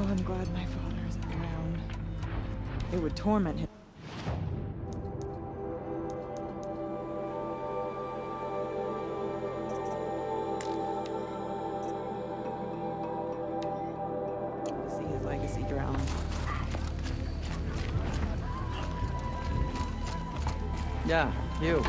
I'm glad my father isn't around. It would torment him. To see his legacy drown. Yeah, you.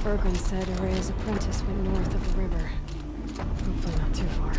Bergren said Araya's apprentice went north of the river. Hopefully not too far.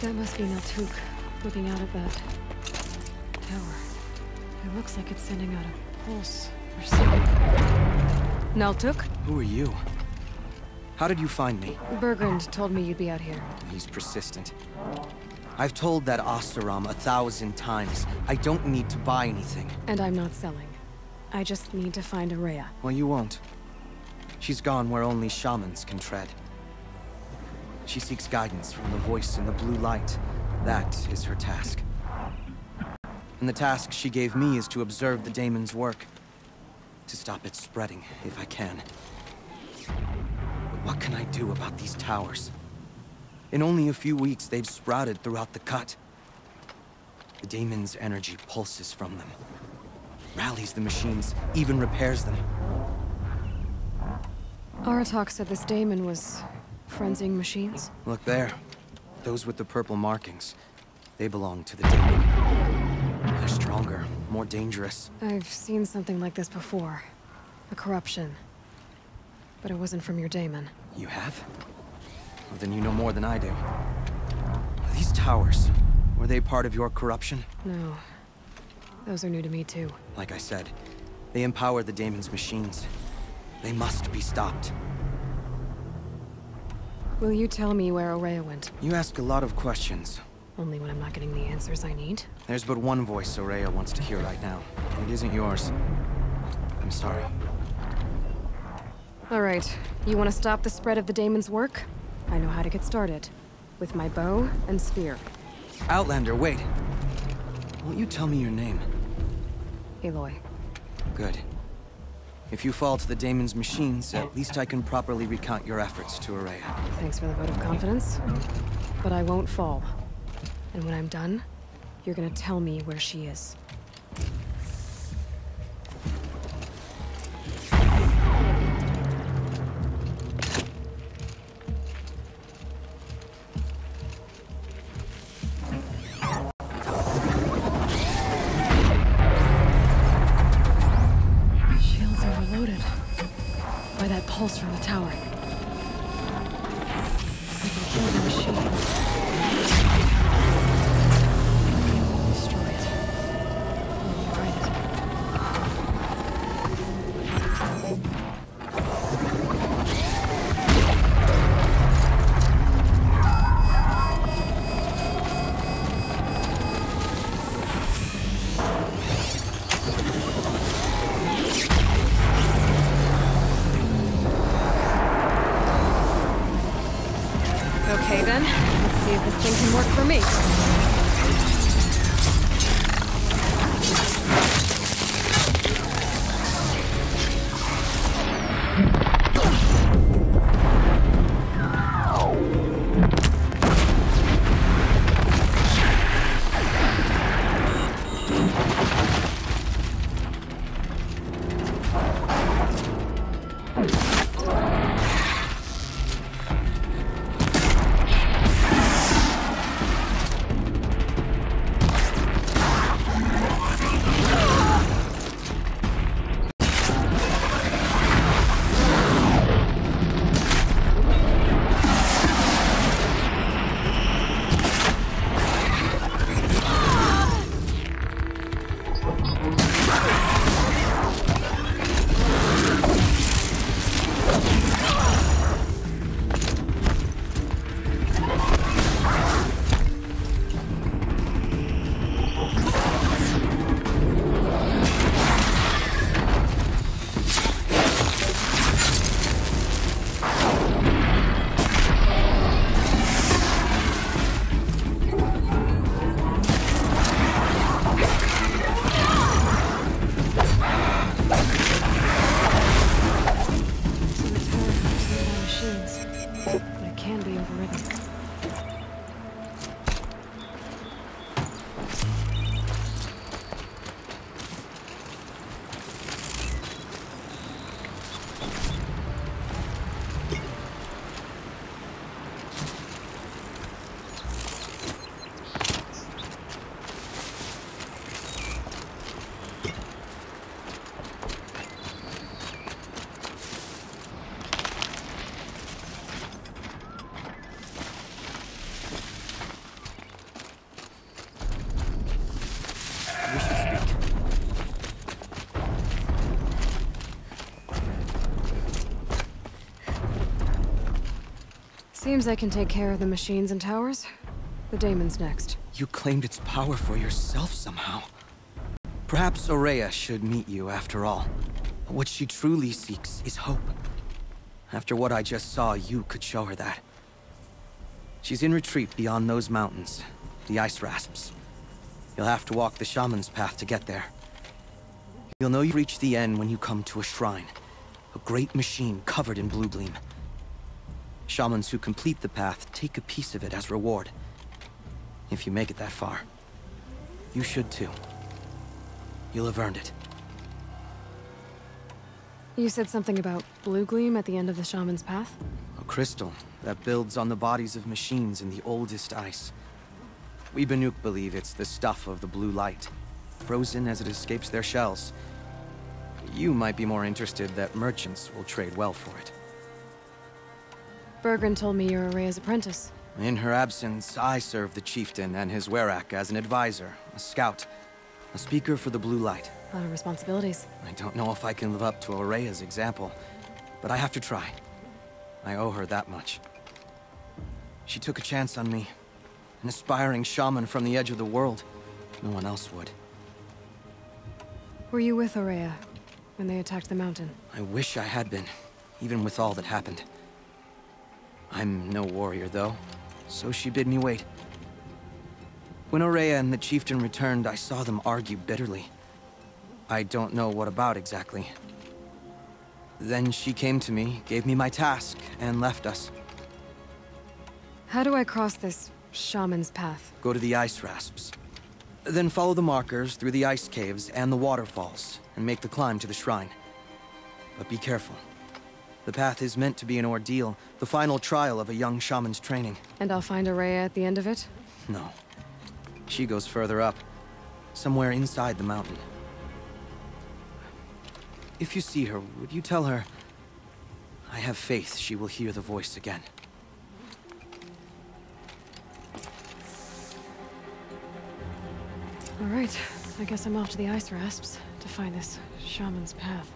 That must be Naltuk, looking out at that tower. It looks like it's sending out a pulse or something. Naltuk? Who are you? How did you find me? Bergren told me you'd be out here. He's persistent. I've told that Oseram 1,000 times. I don't need to buy anything. And I'm not selling. I just need to find Araya. Well, you won't. She's gone where only shamans can tread. She seeks guidance from the voice in the blue light. That is her task. And the task she gave me is to observe the daemon's work. To stop it spreading, if I can. But what can I do about these towers? In only a few weeks, they've sprouted throughout the cut. The daemon's energy pulses from them. Rallies the machines, even repairs them. Aratak said this daemon was frenzying machines? Look there. Those with the purple markings. They belong to the daemon. They're stronger, more dangerous. I've seen something like this before. A corruption. But it wasn't from your daemon. You have? Well, then you know more than I do. These towers, were they part of your corruption? No. Those are new to me too. Like I said, they empower the daemon's machines. They must be stopped. Will you tell me where Araya went? You ask a lot of questions. Only when I'm not getting the answers I need? There's but one voice Araya wants to hear right now. And it isn't yours. I'm sorry. Alright. You want to stop the spread of the daemon's work? I know how to get started. With my bow and spear. Outlander, wait. Won't you tell me your name? Aloy. Good. If you fall to the daemon's machines, at least I can properly recount your efforts to Araya. Thanks for the vote of confidence. But I won't fall. And when I'm done, you're gonna tell me where she is. Pulse from the tower. We can kill the machine. Destroy it. then. Let's see if this thing can work for me. Seems I can take care of the machines and towers. The daemon's next. You claimed its power for yourself somehow. Perhaps Aurea should meet you after all. What she truly seeks is hope. After what I just saw, you could show her that. She's in retreat beyond those mountains, the ice rasps. You'll have to walk the shaman's path to get there. You'll know you reach the end when you come to a shrine. A great machine covered in blue gleam. Shamans who complete the path take a piece of it as reward. If you make it that far. You should too. You'll have earned it. You said something about blue gleam at the end of the shaman's path? A crystal that builds on the bodies of machines in the oldest ice. We Banuk believe it's the stuff of the blue light, frozen as it escapes their shells. You might be more interested that merchants will trade well for it. Bergren told me you're Aurea's apprentice. In her absence, I serve the chieftain and his werak as an advisor, a scout, a speaker for the blue light. A lot of responsibilities. I don't know if I can live up to Aurea's example, but I have to try. I owe her that much. She took a chance on me. An aspiring shaman from the edge of the world. No one else would. Were you with Aurea when they attacked the mountain? I wish I had been, even with all that happened. I'm no warrior, though, so she bid me wait. When Aurea and the chieftain returned, I saw them argue bitterly. I don't know what about exactly. Then she came to me, gave me my task, and left us. How do I cross this shaman's path? Go to the ice rasps. Then follow the markers through the ice caves and the waterfalls, and make the climb to the shrine. But be careful. The path is meant to be an ordeal, the final trial of a young shaman's training. And I'll find Aurea at the end of it? No. She goes further up, somewhere inside the mountain. If you see her, would you tell her, I have faith she will hear the voice again. All right, I guess I'm off to the ice rasps to find this shaman's path.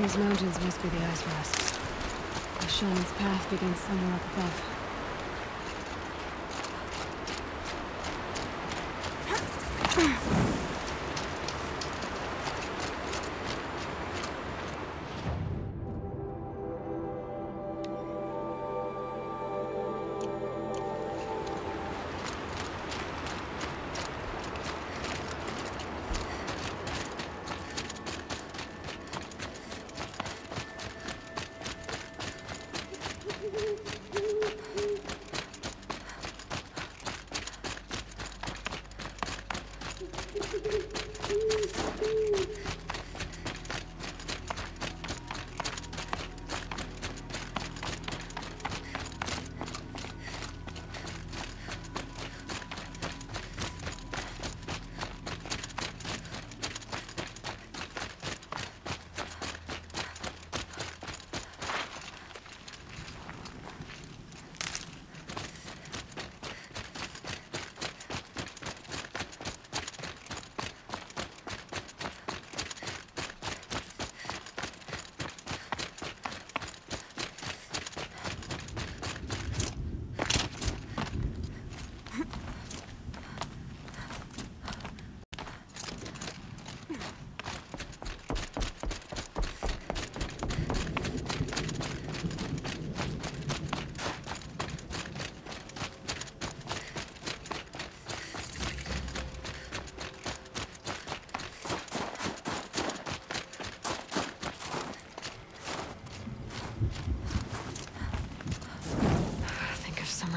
These mountains must be the ice rest. The shaman's path begins somewhere up above.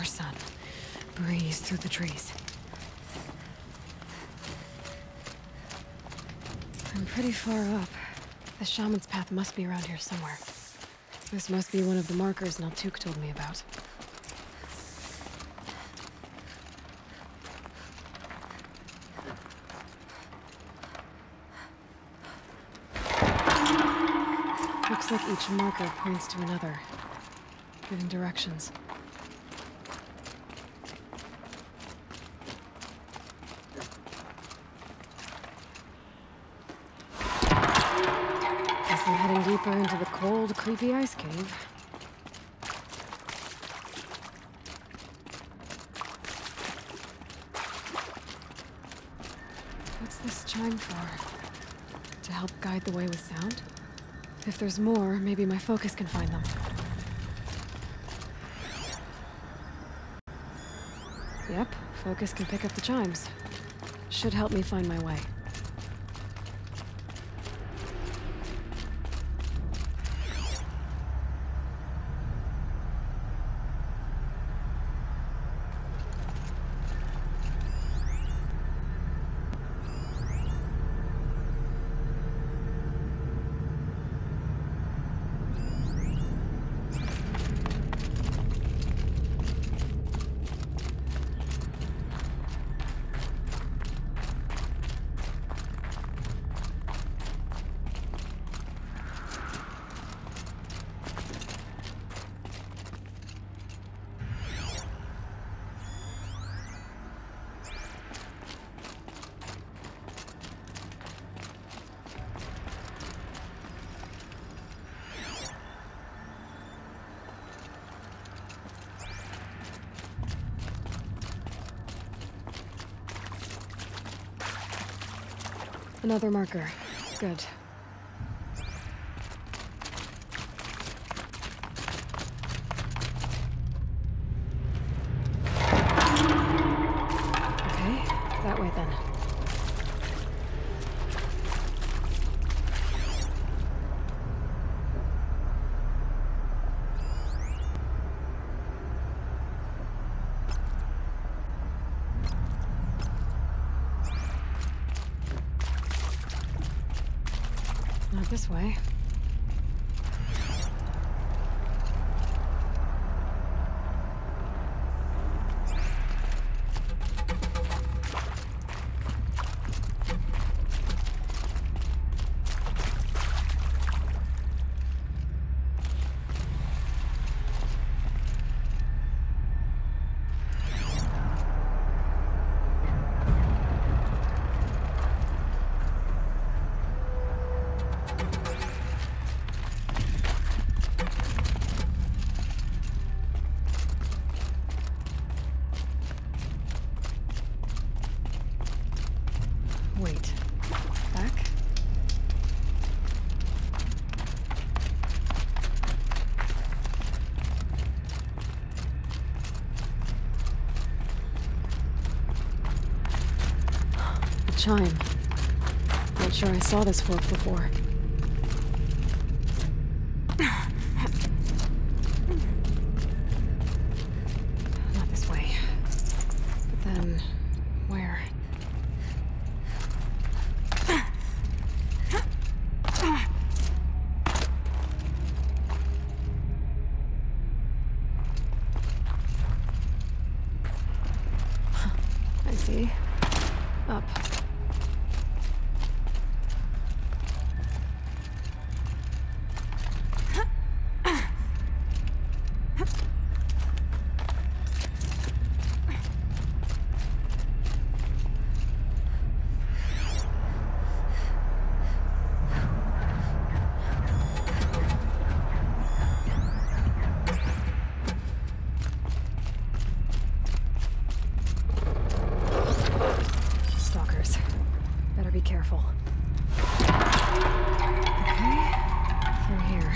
Sun. Breeze through the trees. I'm pretty far up. The shaman's path must be around here somewhere. This must be one of the markers Naltuk told me about. Looks like each marker points to another, giving directions. I'm heading deeper into the cold, creepy ice cave. What's this chime for? To help guide the way with sound? If there's more, maybe my focus can find them. Yep, focus can pick up the chimes. Should help me find my way. Another marker. Good. Okay, that way then. Not this way. Wait. Back? The chime. Not sure I saw this fork before. Not this way. But then, where? I see. Up. Stalkers. Better be careful. Okay. Through here.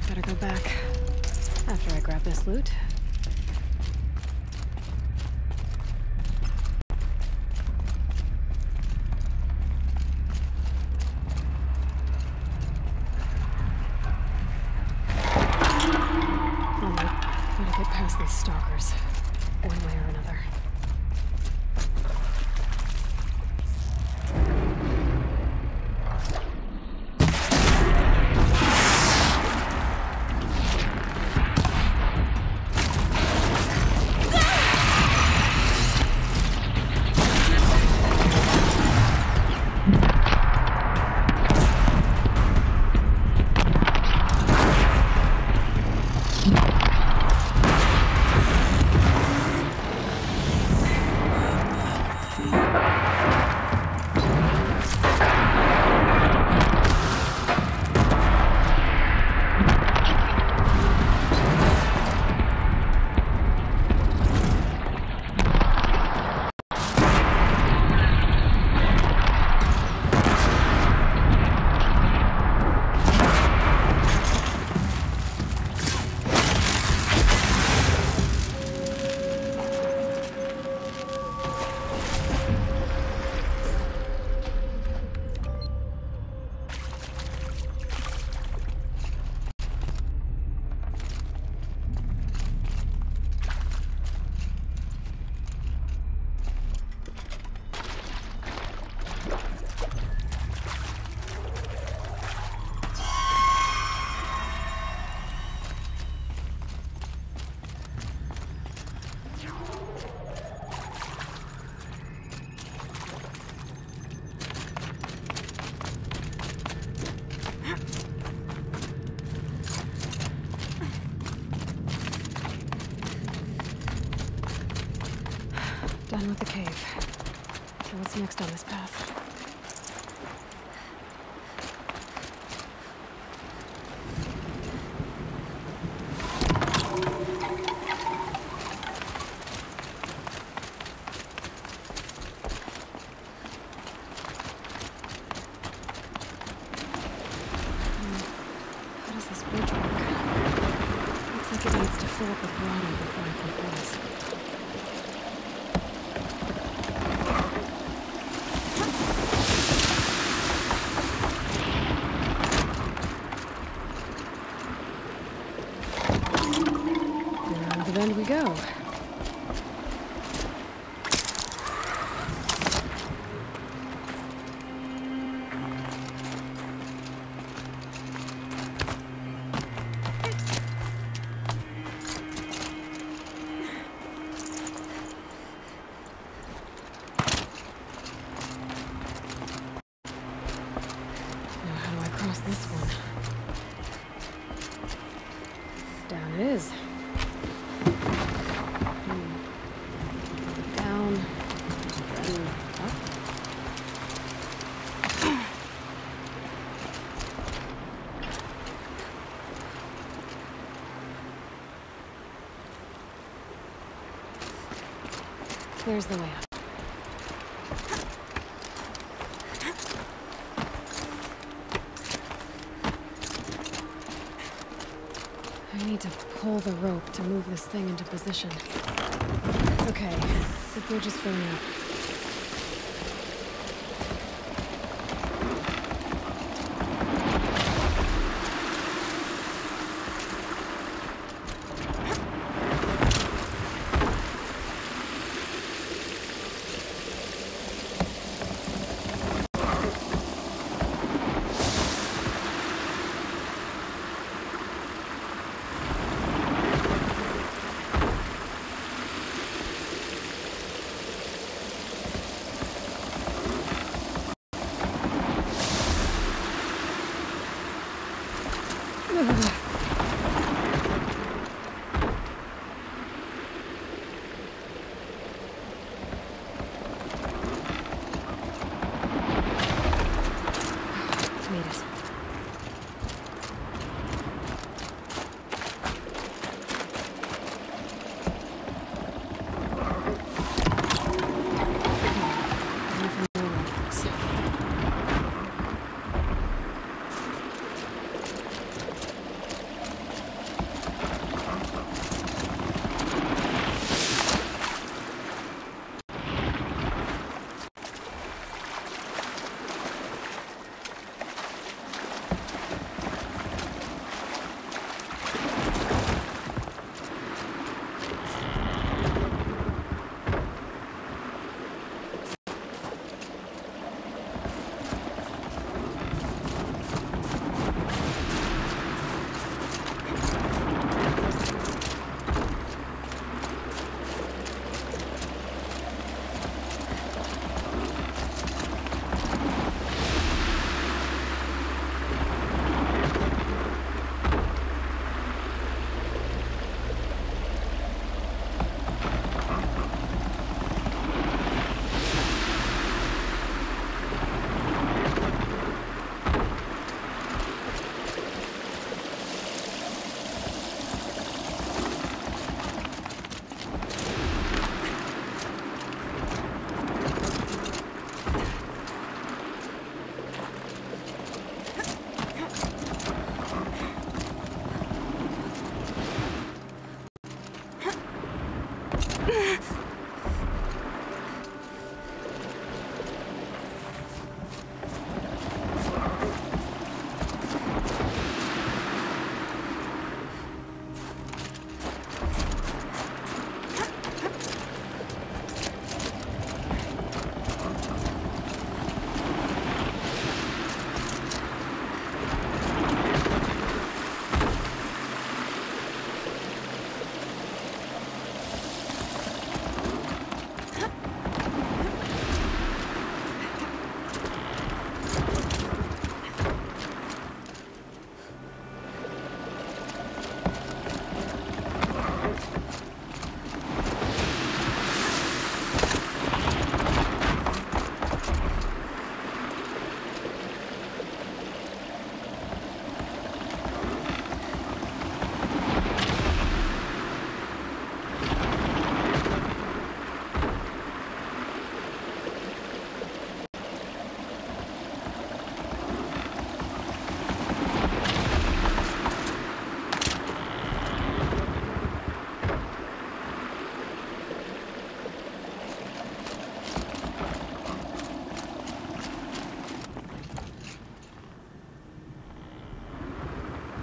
Better go back after I grab this loot. Alright, gotta get past these stalkers, one way or another. Done with the cave. So what's next on this path? How does this bridge work? Looks like it needs to fill up with water before I can cross. Then we go. Now how do I cross this one? Down it is. Down, then up. There's the way up. I need to pull the rope to move this thing into position. Okay, the bridge is filling up.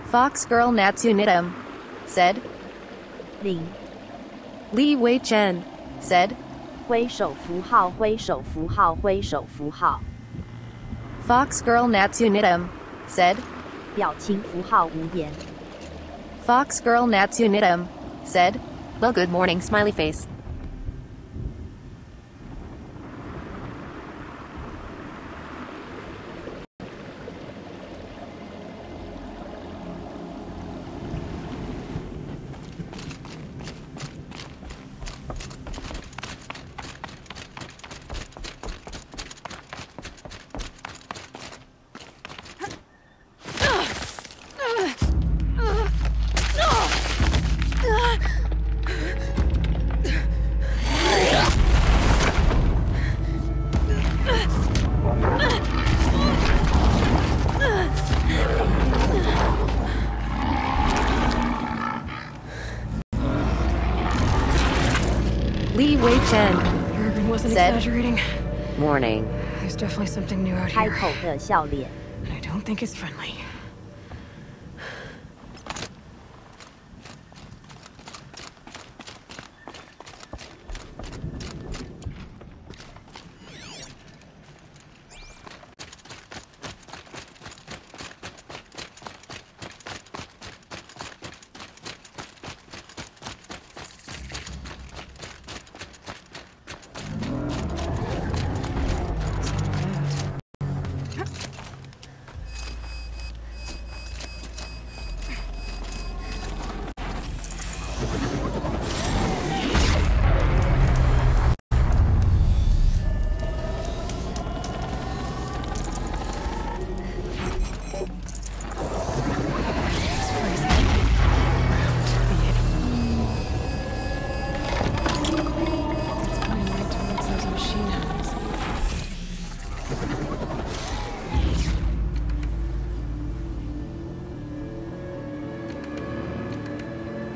Fox Girl Natsu Nitum said. Ling. Li Wei Chen said. 挥手符号，挥手符号，挥手符号。Fox Girl Natsu Nitum said. 表情符号无言。Fox Girl Natsu Nitum said. Well, good morning, smiley face. Li Wei Chen Urban wasn't said, exaggerating. Warning. There's definitely something new out 开 here. 口的笑脸。 And I don't think it's friendly.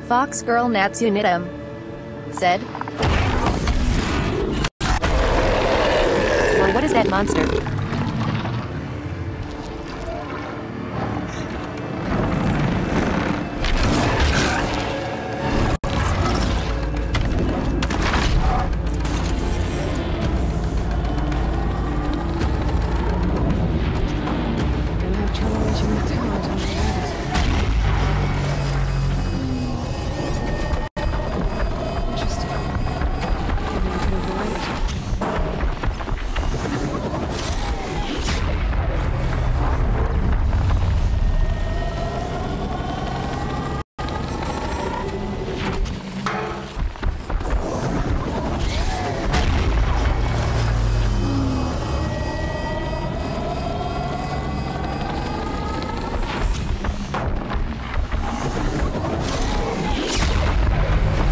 Fox girl Natsu Nitum said, or what is that monster? Gonna have trouble reaching the tower until we get it. Interesting. Maybe we could avoid it.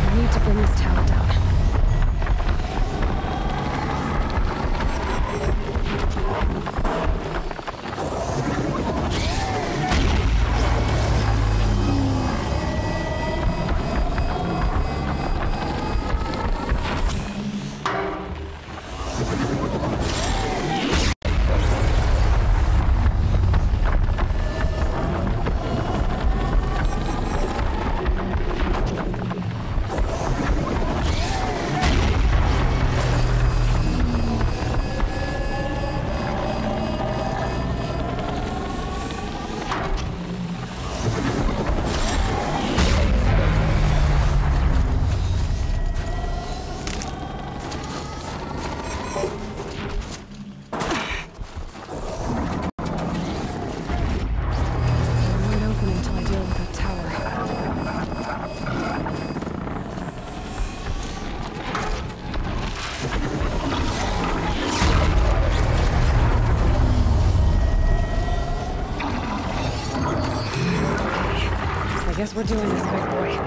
I need to bring this tower down. It won't open until I deal with that tower. I guess we're doing this, big boy.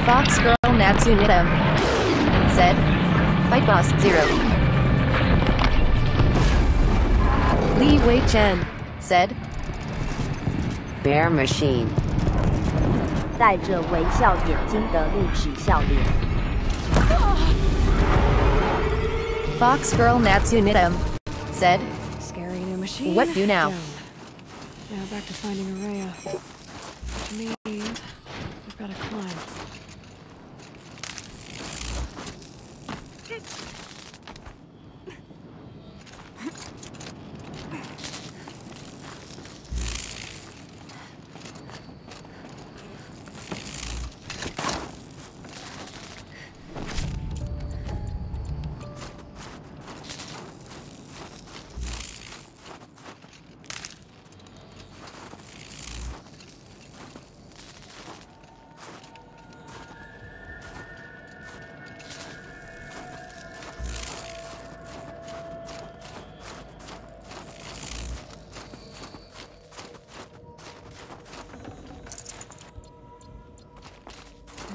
Fox girl Natsu Nitum said, Fight Boss 0. Li Wei Chen said, Bear Machine. 带着微笑眼睛的露齿笑脸。 Fox girl Natsu Nitum said, Scary new machine. What do now? Down. Now back to finding Araya. Which means we've got to climb.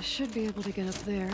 should be able to get up there.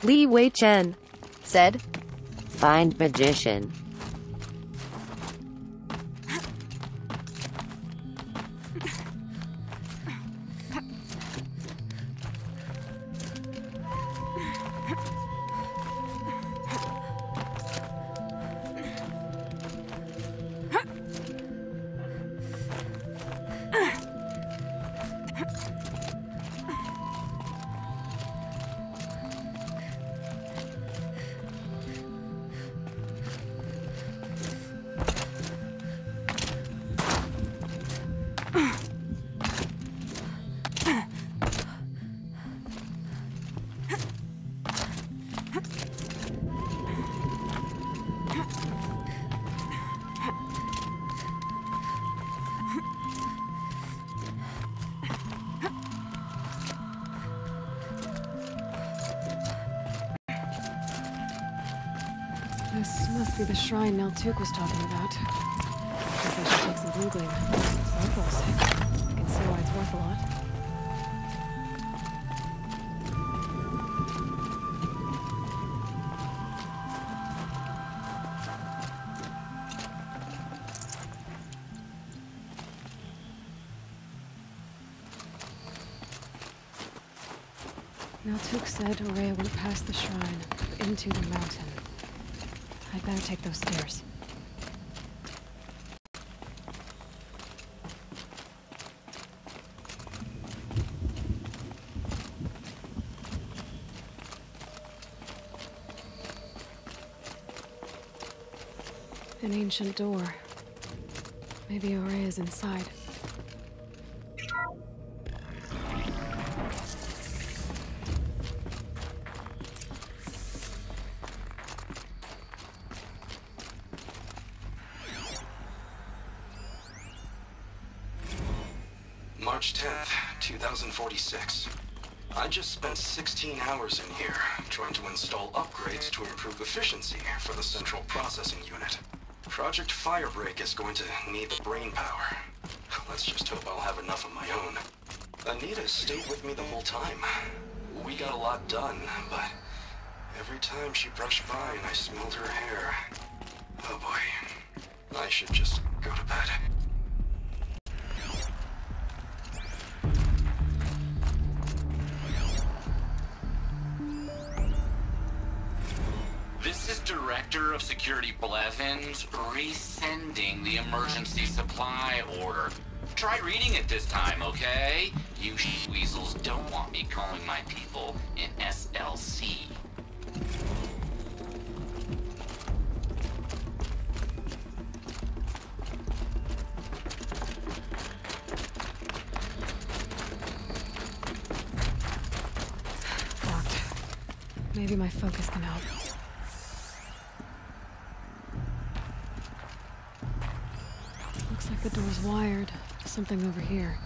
Li Wei Chen said, Find magician. This must be the shrine Naltuk was talking about. Guess I should take some blue gleam. Sparkles. I can see why it's worth a lot. Naltuk said Aurea went past the shrine, into the mountain. I'd better take those stairs. An ancient door. Maybe Aurea's inside. March 10th, 2046. I just spent 16 hours in here, trying to install upgrades to improve efficiency for the central processing unit. Project Firebreak is going to need the brain power. Let's just hope I'll have enough of my own. Anita stayed with me the whole time. We got a lot done, but every time she brushed by and I smelled her hair... Oh boy. I should just go to bed. This is Director of Security Blevins resending the emergency supply order. Try reading it this time, okay? You weasels don't want me calling my people in SLC. Locked. Maybe my focus can help. Looks like the door's wired to something over here.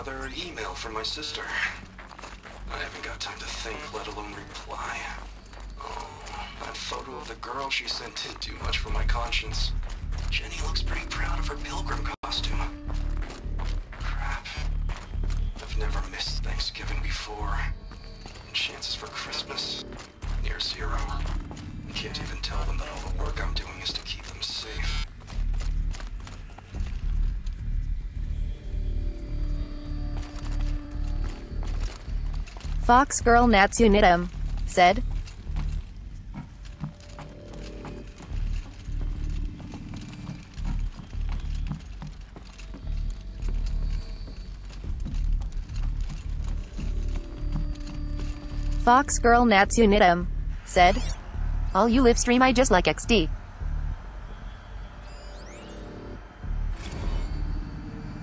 another email from my sister. I haven't got time to think, let alone reply. Oh, that photo of the girl she sent didn't do much for my conscience. Jenny looks pretty proud of her pilgrim costume. Crap. I've never missed Thanksgiving before. And chances for Christmas? Near zero. I can't even tell them that all the work I'm doing is to keep them safe. Fox Girl Natsunidam said, Fox Girl Natsunidam said, all you live stream I just like XD.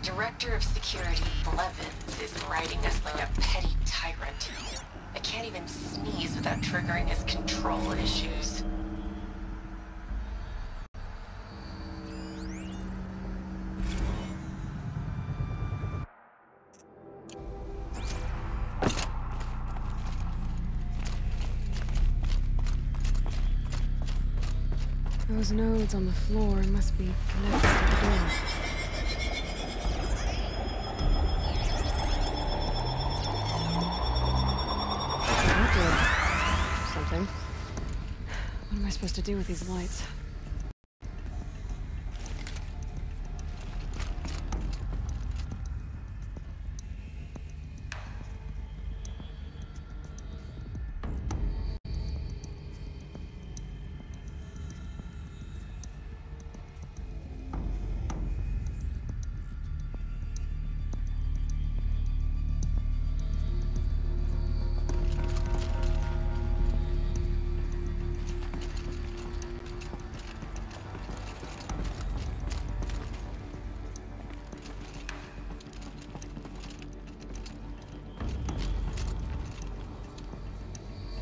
Director of Security Blevins is riding us like a petty tyrant. I can't even sneeze without triggering his control issues. Those nodes on the floor must be connected to the door. That did something. What am I supposed to do with these lights?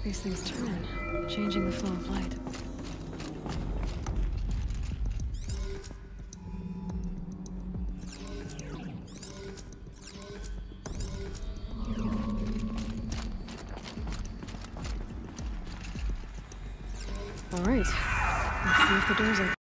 These things turn, changing the flow of light. All right, let's see if the door's open.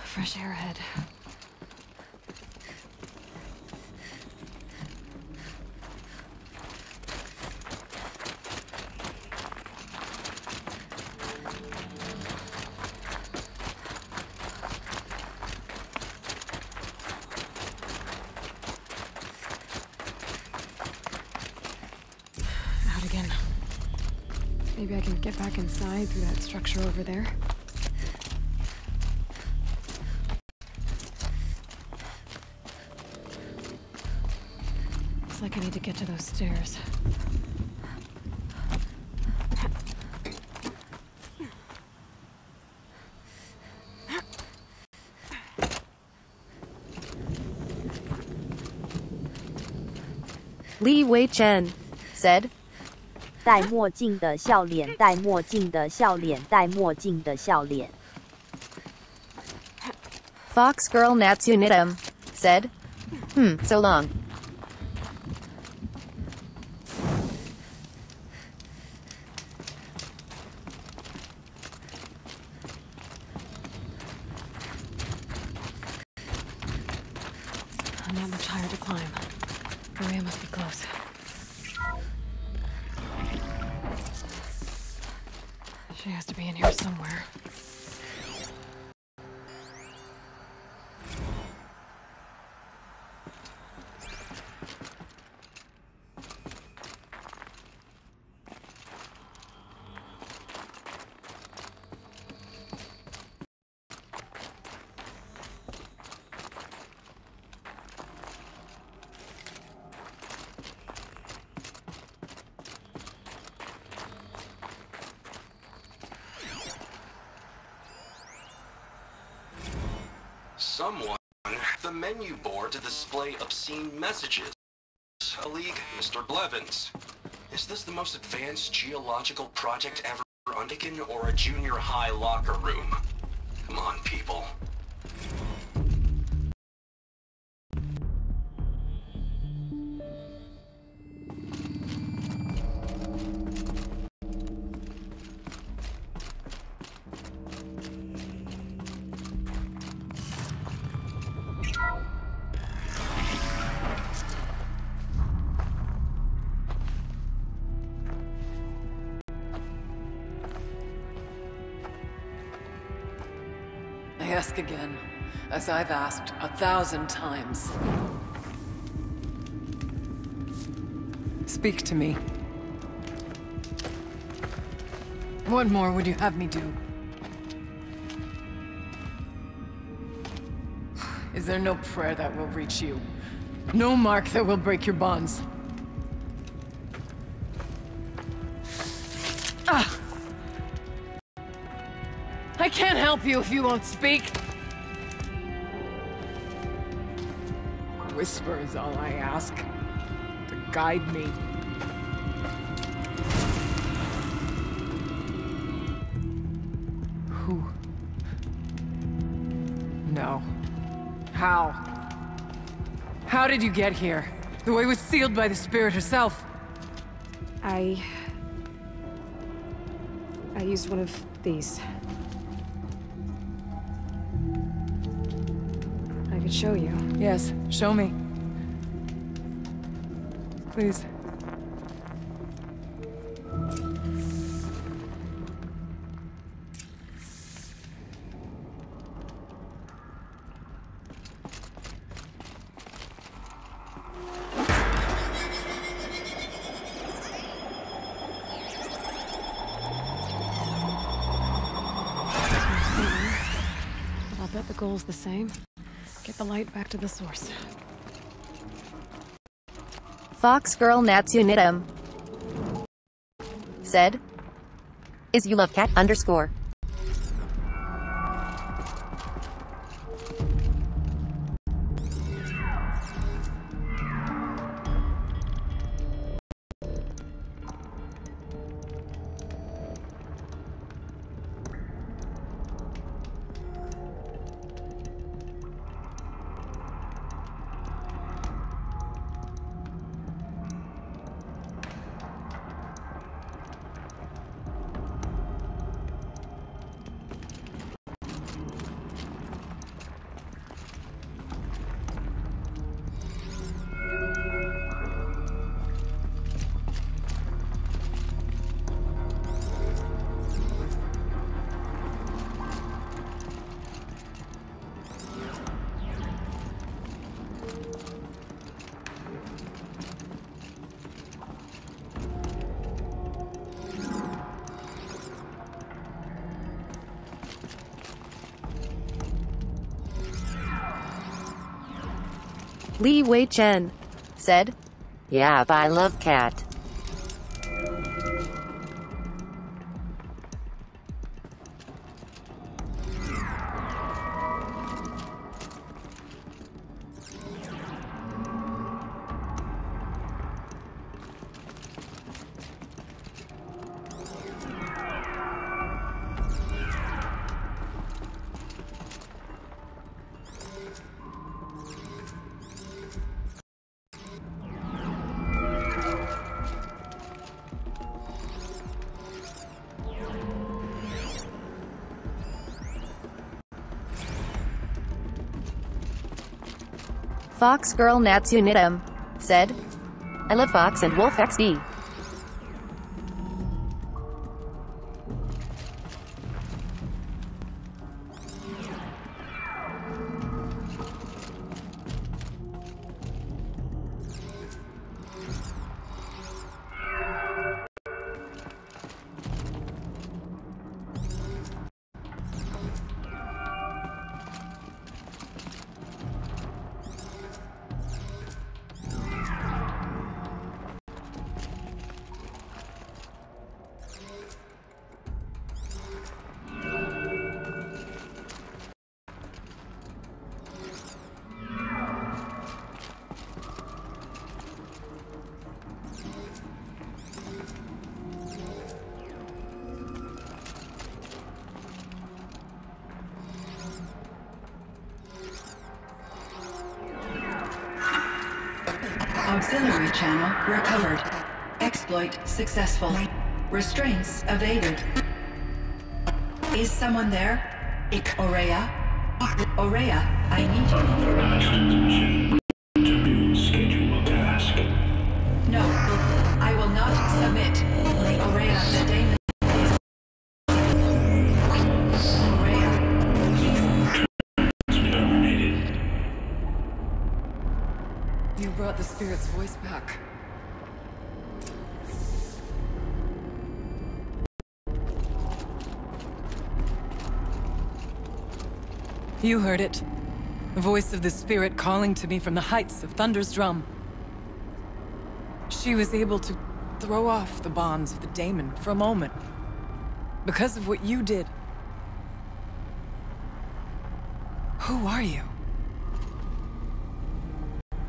Fresh air ahead. Out again. Maybe I can get back inside through that structure over there. Like I need to get to those stairs. Li Wei Chen said, 戴墨镜的笑脸，戴墨镜的笑脸，戴墨镜的笑脸。Fox Girl Natsunidam said, so long. Not much higher to climb. Maria must be close. She has to be in here somewhere. Someone the menu board to display obscene messages. A league, Mr. Blevins. Is this the most advanced geological project ever undertaken, or a junior high locker room? Come on, people. I ask again, as I've asked 1,000 times. Speak to me. What more would you have me do? Is there no prayer that will reach you? No mark that will break your bonds? Ah! I can't help you if you won't speak. A whisper is all I ask, to guide me. Who? No. How? How did you get here? The way was sealed by the spirit herself. I used one of these. I could show you. Yes, show me. Please. I'll bet the goal's the same. Get the light back to the source. Fox Girl Natsunidum said, "Is you love cat _" Li Wei Chen said, "Yeah, I love cat." Fox Girl Natsu Nitum said, I love Fox and Wolf XD. Auxiliary channel recovered. Exploit successful. Restraints evaded. Is someone there? Aurea? Aurea, I need you. Schedule a task. No, I will not submit. Aurea, the daemon is... Aurea, Terminated. You brought the spirit's voice back. You heard it. The voice of the spirit calling to me from the heights of Thunder's drum. She was able to throw off the bonds of the daemon for a moment. Because of what you did. Who are you?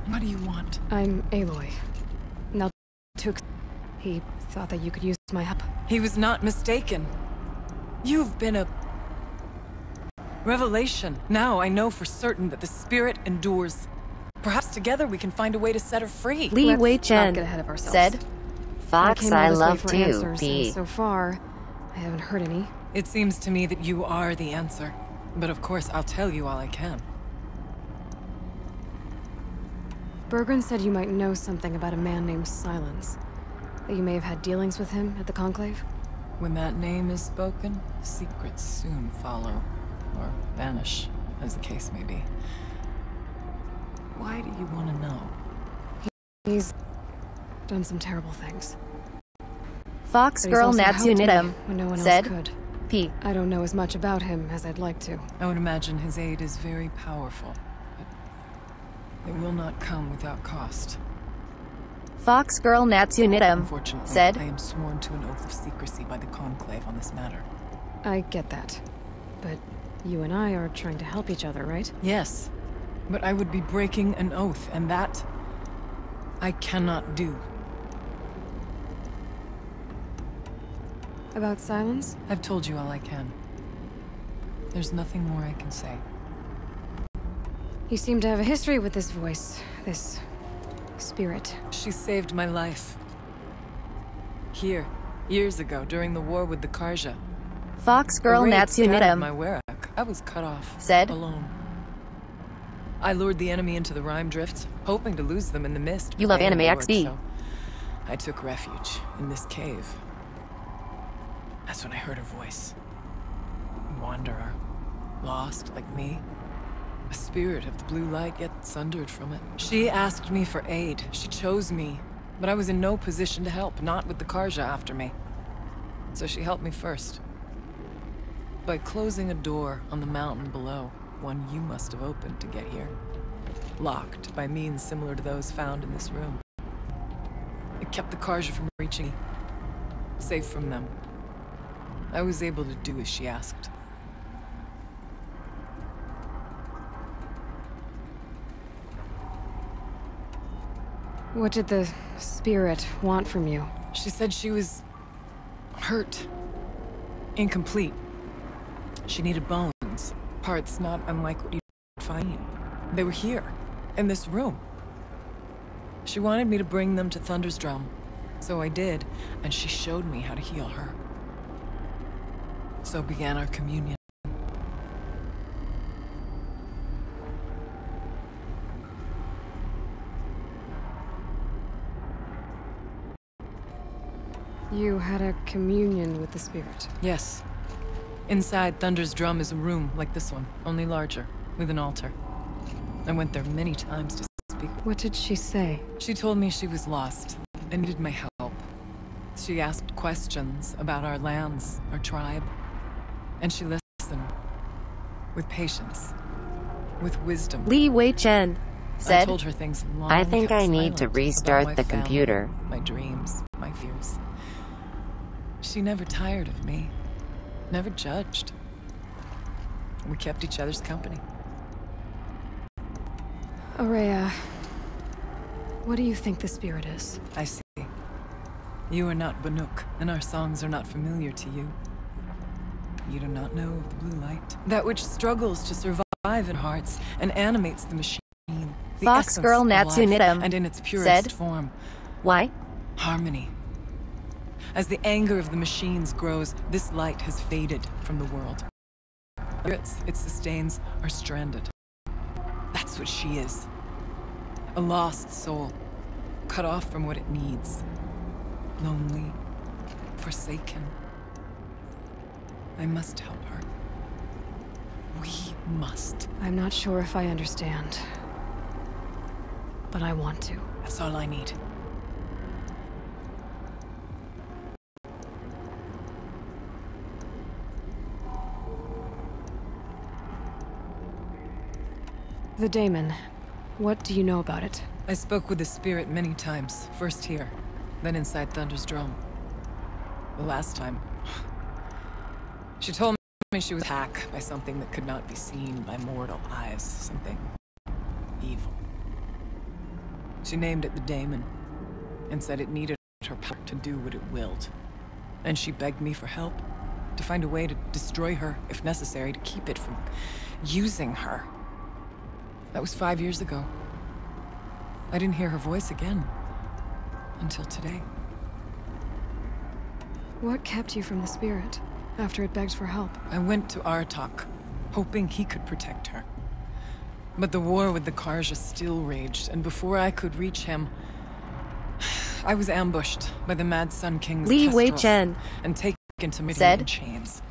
What do you want? I'm Aloy. Now, he thought that you could use my help. He was not mistaken. You've been a... revelation. Now I know for certain that the spirit endures. Perhaps together we can find a way to set her free. Li Wei Let's not Chen get ahead of ourselves. said, Fox I love too, P. So far, I haven't heard any. It seems to me that you are the answer. But of course, I'll tell you all I can. Bergren said you might know something about a man named Silence. That you may have had dealings with him at the Conclave? When that name is spoken, secrets soon follow. Or vanish, as the case may be. Why do you want to know? He's done some terrible things. Fox Girl Natsu Nitum when no one said, else could. P. I don't know as much about him as I'd like to. I would imagine his aid is very powerful. But it will not come without cost. Fox Girl Natsu Nitum Unfortunately, said, I am sworn to an oath of secrecy by the Conclave on this matter. I get that. But you and I are trying to help each other, right? Yes. But I would be breaking an oath, and that... I cannot do. About Silence? I've told you all I can. There's nothing more I can say. You seem to have a history with this voice, this spirit. She saved my life. Here, years ago, during the war with the Karja. Fox Girl Natsu Nitum my Werak. I was cut off. said, alone. I lured the enemy into the Rime Drifts, hoping to lose them in the mist. You love They anime endured, XD. So I took refuge in this cave. That's when I heard her voice. A wanderer. Lost, like me. A spirit of the blue light, yet sundered from it. She asked me for aid. She chose me. But I was in no position to help, not with the Karja after me. So she helped me first. By closing a door on the mountain below, one you must have opened to get here. Locked by means similar to those found in this room. It kept the Karja from reaching me. Safe from them. I was able to do as she asked. What did the spirit want from you? She said she was... hurt. Incomplete. She needed bones. Parts not unlike what you'd find. They were here, in this room. She wanted me to bring them to Thunder's drum. So I did, and she showed me how to heal her. So began our communion. You had a communion with the spirit. Yes. Inside Thunder's drum is a room like this one, only larger, with an altar. I went there many times to speak. What did she say? She told me she was lost and needed my help. She asked questions about our lands, our tribe. And she listened. With patience. With wisdom. Li Wei Chen said, I told her things long I think kept I need to silent restart about my the family, computer. My dreams, my fears. She never tired of me. Never judged. We kept each other's company. Aurea, what do you think the spirit is? I see. You are not Banuk, and our songs are not familiar to you. You do not know of the blue light. That which struggles to survive in hearts and animates the machine. The Fox Girl Natsu Nidam and in its purest said, form. Why? Harmony. As the anger of the machines grows, this light has faded from the world. Spirits it sustains are stranded. That's what she is. A lost soul, cut off from what it needs. Lonely, forsaken. I must help her. We must. I'm not sure if I understand. But I want to. That's all I need. The daemon. What do you know about it? I spoke with the spirit many times. First here, then inside Thunder's drum. The last time... She told me she was attacked by something that could not be seen by mortal eyes. Something... evil. She named it the daemon, and said it needed her power to do what it willed. And she begged me for help, to find a way to destroy her, if necessary, to keep it from using her. That was 5 years ago. I didn't hear her voice again, until today. What kept you from the spirit, after it begged for help? I went to Aratak, hoping he could protect her. But the war with the Karja still raged, and before I could reach him, I was ambushed by the Mad Sun King's Li Wei Kestrels Chen and taken to Midian said, in chains.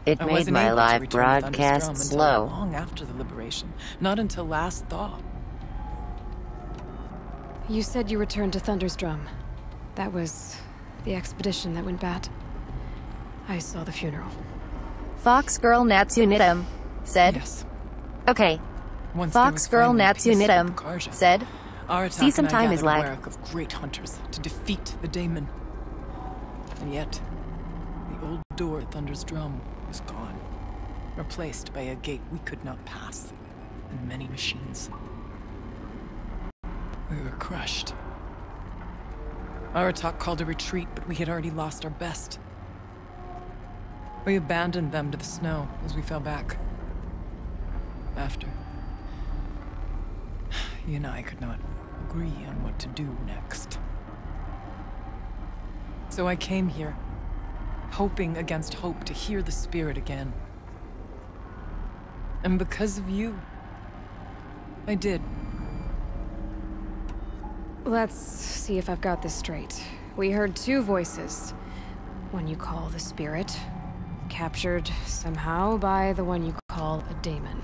It I made wasn't my able to live return to Thunder's broadcast Drum until slow. long after the liberation, not until last thaw. You said you returned to Thunder's drum. That was the expedition that went bad. I saw the funeral. Fox Girl Natsu Nidam said, Yes. Okay. Once there Fox was Girl finally Natsu peace with Nidam Karja, said, Aratak See some and I time is gathered a lag. barrack of great hunters to defeat the daemon. And yet, the old door at Thunder's drum was gone, replaced by a gate we could not pass, and many machines. We were crushed. Aratak called a retreat, but we had already lost our best. We abandoned them to the snow as we fell back. After, he and I could not agree on what to do next. So I came here, hoping against hope to hear the spirit again. And because of you, I did. Let's see if I've got this straight. We heard two voices. One you call the spirit, captured somehow by the one you call a daemon.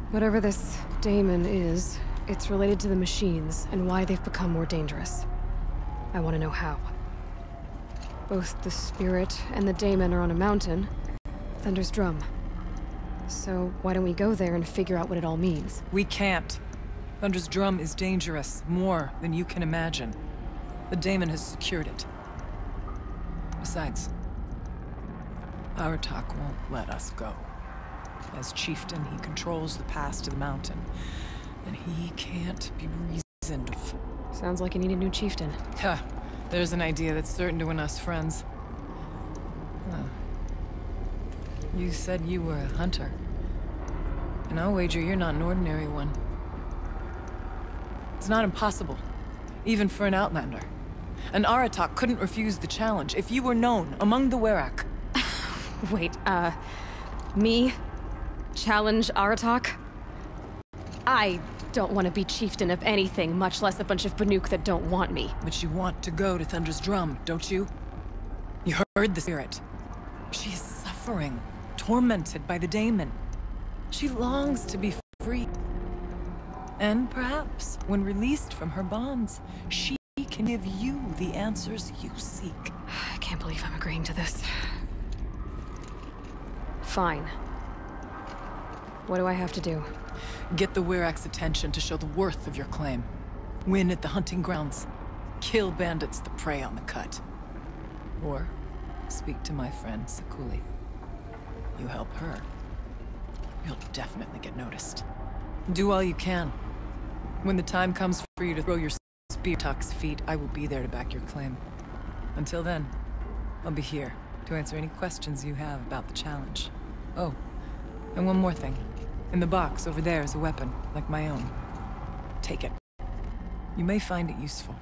Whatever this daemon is, it's related to the machines and why they've become more dangerous. I want to know how. Both the spirit and the daemon are on a mountain, Thunder's drum. So why don't we go there and figure out what it all means? We can't. Thunder's drum is dangerous, more than you can imagine. The daemon has secured it. Besides, Aratak won't let us go. As chieftain, he controls the pass to the mountain, and he can't be reasoned with. Sounds like you need a new chieftain. Huh. There's an idea that's certain to win us friends. Huh. You said you were a hunter. And I'll wager you're not an ordinary one. It's not impossible, even for an outlander. And Aratak couldn't refuse the challenge if you were known among the Werak. Wait, me? Challenge Aratak? I don't want to be chieftain of anything, much less a bunch of Banuk that don't want me. But you want to go to Thunder's drum, don't you? You heard the spirit. She is suffering, tormented by the daemon. She longs to be free. And perhaps, when released from her bonds, she can give you the answers you seek. I can't believe I'm agreeing to this. Fine. What do I have to do? Get the Werak's attention to show the worth of your claim. Win at the hunting grounds. Kill bandits that prey on the cut. Or speak to my friend Sakuli. You help her, you'll definitely get noticed. Do all you can. When the time comes for you to throw your spear at Tuck's feet, I will be there to back your claim. Until then, I'll be here to answer any questions you have about the challenge. Oh, and one more thing. In the box over there is a weapon, like my own. Take it. You may find it useful.